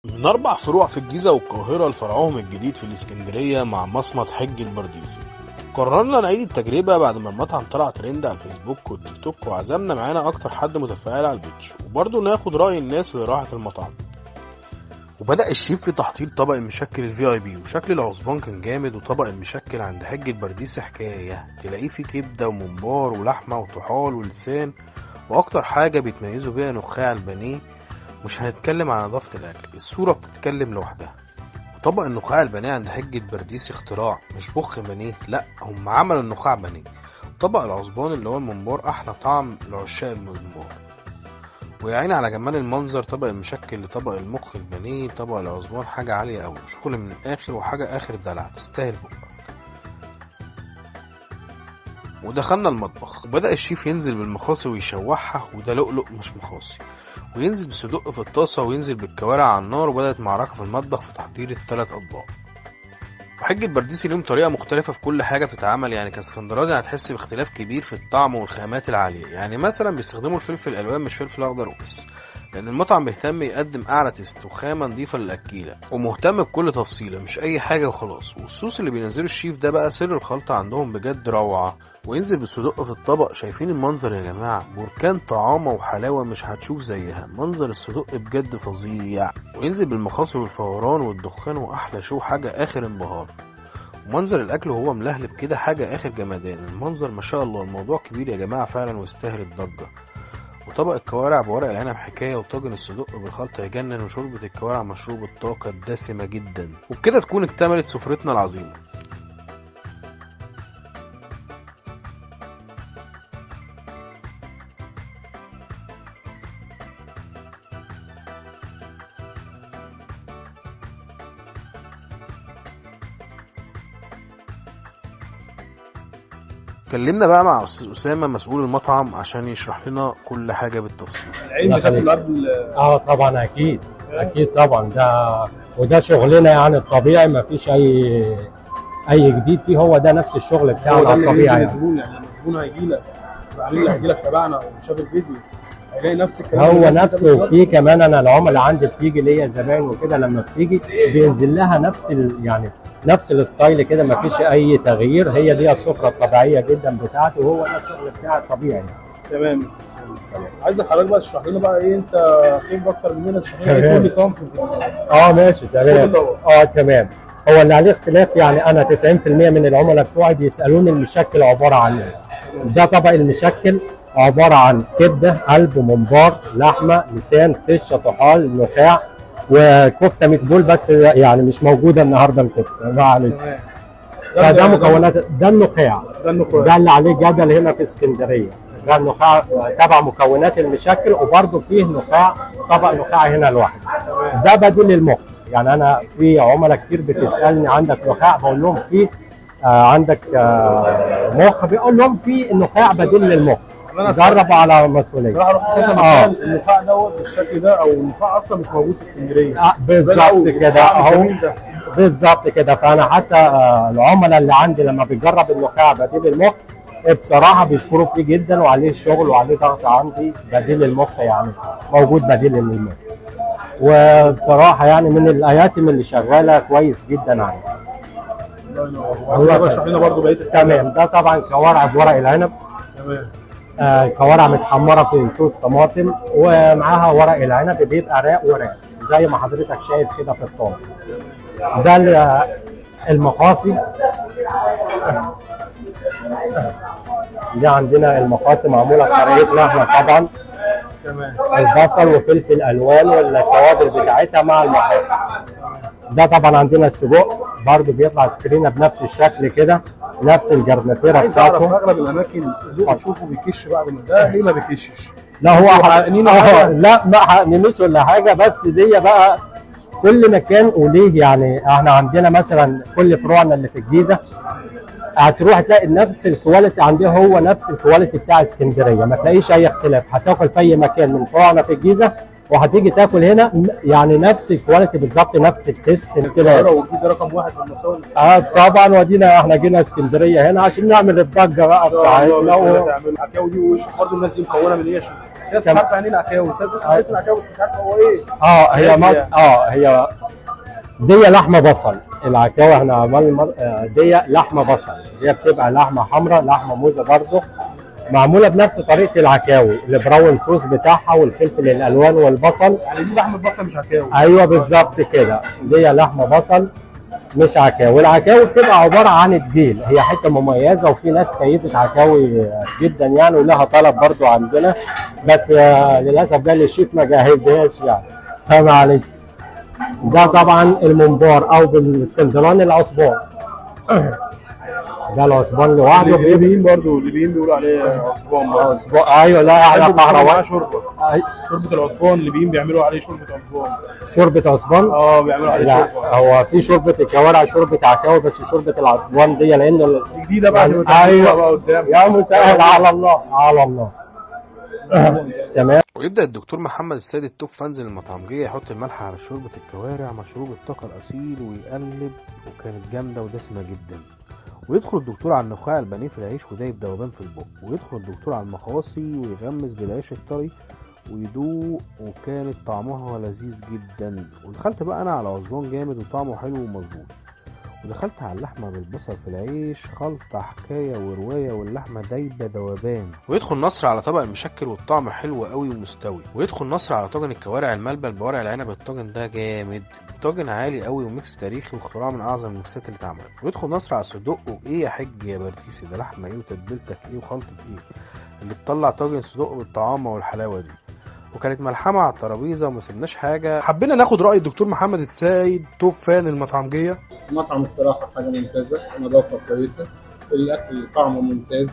من 4 فروع في الجيزة والقاهرة لفرعهم الجديد في الإسكندرية مع مصمت حج البرديسي. قررنا نعيد التجربة بعد ما المطعم طلع ترند على الفيسبوك والتيك توك، وعزمنا معانا أكتر حد متفاعل على البيتش، وبرضه ناخد رأي الناس لراحة المطعم. وبدأ الشيف في تحضير طبق المشكل الفي اي بي، وشكل العصبان كان جامد. وطبق المشكل عند حج البرديسي حكاية، تلاقيه فيه كبدة وممبار ولحمة وطحال ولسان، وأكتر حاجة بيتميزوا بيها نخاع البانيه. مش هنتكلم عن نظافة الأكل، الصورة بتتكلم لوحدها. وطبق النخاع البانيه عند حج البرديسي اختراع، مش بخ بانيه، لأ هم عملوا النخاع بانيه. طبق العصبان اللي هو الممبار أحلى طعم لعشاق الممبار. ويعين على جمال المنظر، طبق المشكل لطبق المخ البانيه، طبق العصبان حاجة عالية أوي، شغل من الآخر وحاجة آخر الدلع، تستاهل بقى. ودخلنا المطبخ، وبدأ الشيف ينزل بالمخاصي ويشوحها، وده لؤلؤ مش مخاصي، وينزل بصدق في الطاسة، وينزل بالكوارع على النار. وبدأت معركة في المطبخ في تحضير ال3 أطباق. وحج البرديسي ليهم طريقة مختلفة في كل حاجة بتتعمل، يعني كاسكندراني هتحس باختلاف كبير في الطعم والخامات العالية. يعني مثلا بيستخدموا الفلفل الألوان مش فلفل أخضر وبس، لأن المطعم بيهتم يقدم أعلى تيست وخامة نضيفة للأكيلة، ومهتم بكل تفصيلة مش أي حاجة وخلاص. والصوص اللي بينزله الشيف ده بقى سر الخلطة عندهم بجد روعة. وينزل بالصدق في الطبق، شايفين المنظر يا جماعة؟ بركان طعامة وحلاوة مش هتشوف زيها، منظر الصدق بجد فظيع. وينزل بالمخاصي والفوران والدخان، وأحلى شو حاجة آخر انبهار. ومنظر الأكل وهو ملهلب كده حاجة آخر جمدان. المنظر ما شاء الله، الموضوع كبير يا جماعة فعلا ويستاهل الضجة. وطبق الكوارع بورق العنب حكاية، وطاجن الصدق بالخلطة يجنن، وشوربة الكوارع مشروب الطاقة الدسمة جدا. وبكده تكون اكتملت سفرتنا العظيمة. اتكلمنا بقى مع استاذ اسامه مسؤول المطعم عشان يشرح لنا كل حاجه بالتفصيل. العين بتاكل قبل. طبعا اكيد طبعا، وده شغلنا يعني الطبيعي، ما فيش اي جديد فيه، هو ده نفس الشغل بتاعنا الطبيعي. يعني الزبون، يعني الزبون هيجي لك، العميل اللي هيجي لك تبعنا وشاف الفيديو هيلاقي نفس الكلام هو نفسه. وفي كمان انا العملاء عندي بتيجي ليا زباين وكده، لما بتيجي بينزل لها يعني نفس الستايل كده، ما فيش اي تغيير، هي دي السفره الطبيعيه جدا بتاعتي، وهو ده الشغل بتاعي الطبيعي. تمام يا استاذ سامي. عايز حضرتك بقى تشرح لنا بقى ايه، انت خبره اكتر مننا، تشرح لنا ايه كل صنف. ماشي تمام. تمام. هو اللي عليه اختلاف، يعني انا 90% من العملاء بتوعي بيسالوني المشكل عباره عن ايه. ده طبق المشكل عباره عن كبده، قلب، ممبار، لحمه، لسان، فشه، طحال، نخاع، وكفته متبول، بس يعني مش موجوده النهارده الكفته، معلش. ده مكونات، ده النخاع، ده اللي عليه جدل هنا في اسكندريه. ده النخاع تبع مكونات المشكل، وبرده فيه نخاع، طبق نخاع هنا لوحده. ده بديل المخ، يعني انا في عملاء كتير بتسالني عندك نخاع، بقول لهم في عندك مخ، بيقول لهم في نخاع بديل للمخ، جربوا على مسؤوليه. صراحه رحت كذا مكان النخاع دوت بالشكل ده، او النخاع اصلا مش موجود في اسكندريه. بالظبط كده اهو، بالظبط كده. فانا حتى العملاء اللي عندي لما بيجرب النخاع بديل المخ بصراحه بيشكروا فيه جدا، وعليه شغل وعليه ضغط. عندي بديل المخ، يعني موجود بديل للمخ، وبصراحه يعني من الاياتم اللي شغاله كويس جدا عندي. الله يشرح لنا برضه بقيه. تمام. ده طبعا كوارع بورق العنب. تمام. كوارع متحمره في صوص طماطم، ومعاها ورق العنب، بيبقى راق وراق زي ما حضرتك شايف كده في الطاوله. ده المخاصي. دي عندنا المخاصي معموله بطريقه لحمه طبعا. تمام. البصل وفلفل الوان والتوابل بتاعتها مع المخاصي. ده طبعا عندنا السجق برضه بيطلع سكرينه بنفس الشكل كده، نفس الجرناتيره بتاعته. في اغلب الاماكن السجق تشوفه بيكش بعد ما ده، ليه ما بيكشش؟ لا هو لا ما حقنينيش ولا حاجه، بس دي بقى كل مكان وليه. يعني احنا عندنا مثلا كل فروعنا اللي في الجيزه هتروح تلاقي نفس الكواليتي عندي، هو نفس الكواليتي بتاع اسكندريه، ما تلاقيش اي اختلاف. هتاكل في اي مكان من فروعنا في الجيزه وهتيجي تاكل هنا يعني نفس الكواليتي بالظبط، نفس التيست كده. القاهره والجيزه رقم واحد في المصايب. طبعا، ودينا احنا جينا اسكندريه هنا عشان نعمل الضجه بقى بتاعتنا. تعمل العكاوي دي وش برضه الناس دي مكونه من ايه؟ الناس مش عارفه يعني ايه العكاوي، تسمع اسم العكاوي بس مش عارفه هو ايه. هي دي لحمه بصل. العكاوي احنا عملنا دي لحمه بصل، هي بتبقى لحمه حمراء، لحمه موزه برضه، معموله بنفس طريقه العكاوي، البراون صوص بتاعها والفلفل الالوان والبصل. يعني دي لحمه بصل مش عكاوي؟ ايوه بالظبط كده، دي لحمه بصل مش عكاوي. العكاوي بتبقى عباره عن الديل، هي حته مميزه، وفي ناس كيفه عكاوي جدا يعني، ولها طلب برضو عندنا، بس للاسف ده اللي الشيف ما جهزهاش يعني، فمعلش. ده طبعا الممبار او بالاسكندراني العصبان. ده العصبان لوحده. الليبيين برضه، الليبيين بيقولوا عليه عصبان برضه. ايوه، لا احنا كهرباء. شوربه العصبان، الليبيين بيعملوا عليه شوربه عصبان. شوربه عصبان؟ بيعملوا عليه شوربه. هو في شوربه الكوارع، شوربه عكاوي، بس شوربه العصبان دي لانه جديده بقى. ايوه بقى قدام يا مسهل، على الله على الله. تمام. ويبدأ الدكتور محمد السيد التوب فانزل المطعمجية يحط الملح على شوربة الكوارع مشروب الطاقة الأصيل ويقلب، وكانت جامدة ودسمة جدا. ويدخل الدكتور على النخاع البانيه في العيش ودايب ذوبان في البق، ويدخل الدكتور على المخاصي ويغمس بالعيش الطري ويدوق، وكانت طعمها لذيذ جدا. ودخلت بقى انا على عصبان جامد وطعمه حلو ومظبوط. ودخلت على اللحمه بالبصل في العيش، خلطه حكايه وروايه، واللحمه دايبه ذوبان. ويدخل نصر على طبق المشكل والطعم حلو قوي ومستوي. ويدخل نصر على طاجن الكوارع الملبن بورق العنب، الطاجن ده جامد، طاجن عالي قوي وميكس تاريخي واختراع من اعظم الميكسات اللي اتعملت. ويدخل نصر على الصدق، وايه يا حج يا برديسي، ده لحمه ايه وتتبيلتك ايه وخلطه ايه اللي تطلع طاجن صدق بالطعامه والحلاوه دي. وكانت ملحمه على الترابيزه وما سيبناش حاجه. حبينا ناخد راي الدكتور محمد السيد توب فان المطعمجيه. المطعم الصراحه حاجه ممتازه، نظافه كويسه، الاكل طعمه ممتاز،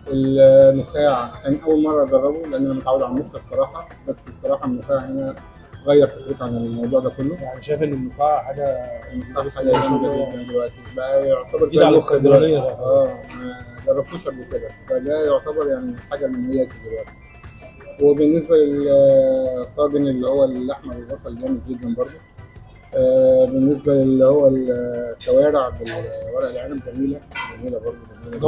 النخاع كان اول مره اجربه لان انا متعود على النخاع الصراحه، بس الصراحه النخاع هنا غير فكرتي عن الموضوع ده كله. يعني جايف ان النخاع حاجه جامده جدا دلوقتي، بقى يعتبر جديد على الاسكندرانيه ده. ما جربتوش قبل كده، فده يعتبر يعني حاجه مميزه دلوقتي. وبالنسبه للطاجن اللي هو اللحمه بالبصل جامد جدا برضه. بالنسبه اللي هو الكوارع بالورق العنب جميله برضه.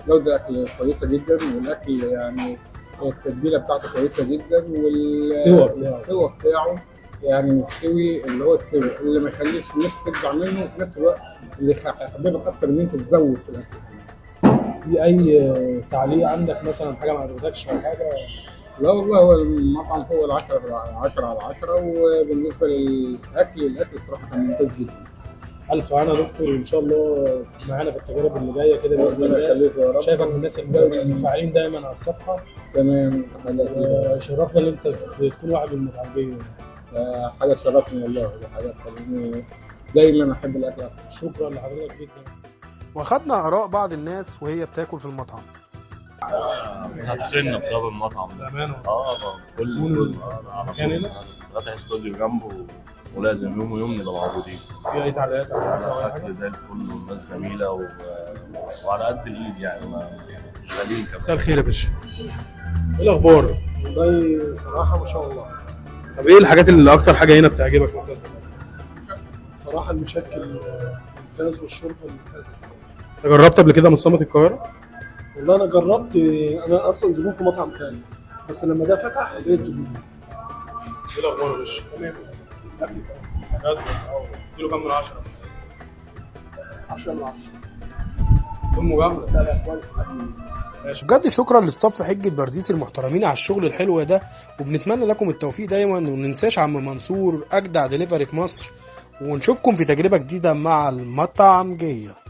جوده الاكل كويسه جدا، والاكل يعني التتبيله بتاعته كويسه جدا، والسوا بتاعه يعني مستوي، اللي هو السوا اللي ما يخليش الناس ترجع منه، وفي نفس الوقت اللي يحببك اكتر ان انت تزود في الاكل. في اي تعليق عندك مثلا، حاجه ما عجبتكش او حاجه؟ لا والله، هو المطعم فوق ال 10 على 10، وبالنسبه للاكل، الاكل الصراحه كان ممتاز جدا. الف انا دكتور، ان شاء الله معانا في التجارب اللي جايه كده باذن الله. يخليك يا رب. شايفك من الناس المنفعلين دايما على الصفحه. تمام. شرفنا ان انت تكون واحد من المطعمين. حاجه تشرفني والله، دي حاجه تخليني دايما احب الاكل اكتر. شكرا لحضرتك جدا. واخدنا اراء بعض الناس وهي بتاكل في المطعم. هتخن بسبب المطعم ده. بامانه. كل مكان هنا فاتح استوديو جنبه، ولازم يوم ويوم نبقى موجودين. في اي تعليقات او حاجه؟ الاكل زي الفل والناس جميله وعلى قد الايد يعني، مش غاليين كمان. مساء الخير يا باشا. ايه الاخبار؟ والله صراحه ما شاء الله. طب ايه الحاجات اللي اكتر حاجه هنا بتعجبك مثلا؟ صراحه المشكل ممتاز، والشرب ممتاز. جربت قبل كده مصمت القاهره؟ والله انا جربت، انا اصلا زبون في مطعم تاني، بس لما ده فتح بقيت زبون. ايه الاخبار يا باشا؟ تمام. اديله كام من 10 مثلا؟ 10 من 10. بدون مجامله. لا كويس. بجد شكرا لاستاف حجة برديس المحترمين على الشغل الحلو ده، وبنتمنى لكم التوفيق دايما، وما ننساش عم منصور اجدع دليفري في مصر، ونشوفكم في تجربة جديدة مع المطعمجية.